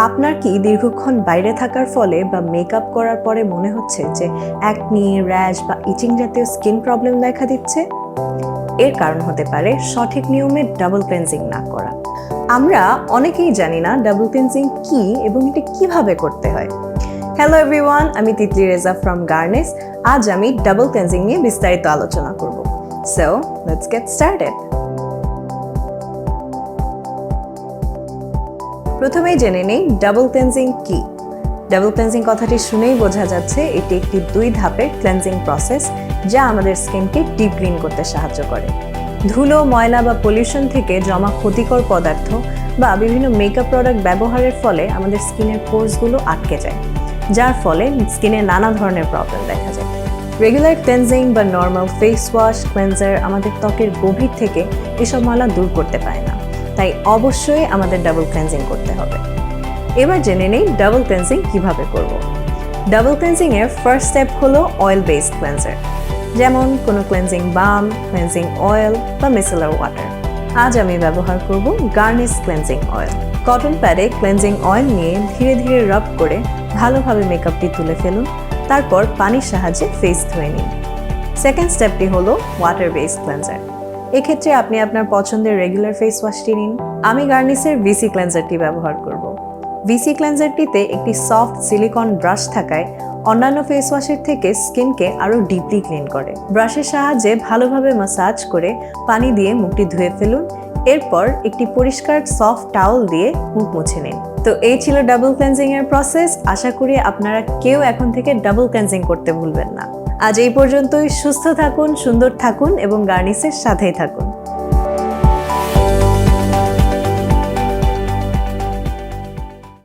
আপনার কি দীর্ঘক্ষণ বাইরে থাকার ফলে বা মেকআপ করার পরে মনে হচ্ছে যে অ্যাকনি, র্যাশ বা ইচিং জাতীয় স্কিন প্রবলেম দেখা দিচ্ছে? এর কারণ হতে পারে সঠিক নিয়মে ডাবল ক্লেনজিং না করা। আমরা অনেকেই জানি না ডাবল ক্লেনজিং কি এবং এটা কিভাবে করতে হয়। হ্যালো এভরিওয়ান, আমি তিতলি রেজা ফ্রম গার্নেস। আজ আমি ডাবল ক্লেনজিং নিয়ে বিস্তারিত আলোচনা করব। So let's get started. প্রথমেই জেনে নেই ডাবল ক্লেনজিং কি। ডাবল ক্লেনজিং কথাটি শুনেই বোঝা যাচ্ছে এটি একটি 2 ধাপের ক্লেনজিং প্রসেস যা আমাদের স্কিনকে ডিপ ক্লিন করতে সাহায্য করে। ধুলো, ময়লা বা পলিউশন থেকে জমা ক্ষতিকর পদার্থ বা বিভিন্ন মেকআপ প্রোডাক্ট ব্যবহারের ফলে আমাদের স্কিনের পোরসগুলো আটকে যায়, যার ফলে স্কিনে নানা ধরনের প্রবলেম দেখা যায়। রেগুলার ক্লেনজিং বা নর্মাল ফেস ওয়াশ, ক্লেনজার আমাদের ত্বকের গভীর থেকে এসব ময়লা দূর করতে পারে না, তাই অবশ্যই আমাদের ডাবল ক্লেনজিং করতে হবে। এবার জেনে নেই ডাবল ক্লেনজিং কিভাবে করব। ডাবল ক্লেনজিং এর ফার্স্ট স্টেপ হলো অয়েল বেসড ক্লেনজার, যেমন কোনো ক্লেনজিং বাম, ক্লেনজিং অয়েল বা মিসেলার ওয়াটার। আজ আমি ব্যবহার করব গার্নিস ক্লেনজিং অয়েল। কটন প্যাডে ক্লেনজিং অয়েল নিয়ে ধীরে ধীরে রাব করে ভালোভাবে মেকআপটি তুলে ফেলুন, তারপর পানির সাহায্যে ফেস ধুয়ে নিন। সেকেন্ড স্টেপটি হলো ওয়াটার বেসড ক্লেনজার। এক্ষেত্রে আপনি আপনার পছন্দের রেগুলার ফেস ওয়াশটি নিন। আমি গার্নিসের ভিসি ক্লেনজারটি ব্যবহার করব। ভিসি ক্লেনজারটিতে একটি সফট সিলিকন ব্রাশ থাকায় অন্যান্য ফেস ওয়াশের থেকে স্কিনকে আরও ডিপলি ক্লিন করে। ব্রাশের সাহায্যে ভালোভাবে ম্যাসাজ করে পানি দিয়ে মুখটি ধুয়ে ফেলুন, এরপর একটি পরিষ্কার সফট টাওয়েল দিয়ে মুখ মুছে নিন। তো এই ছিল ডাবল ক্লেনজিং এর প্রসেস। আশা করি আপনারা কেউ এখন থেকে ডাবল ক্লেনজিং করতে ভুলবেন না। আজ এই পর্যন্তই। সুস্থ থাকুন, সুন্দর থাকুন এবং গার্নিসের সাথেই থাকুন।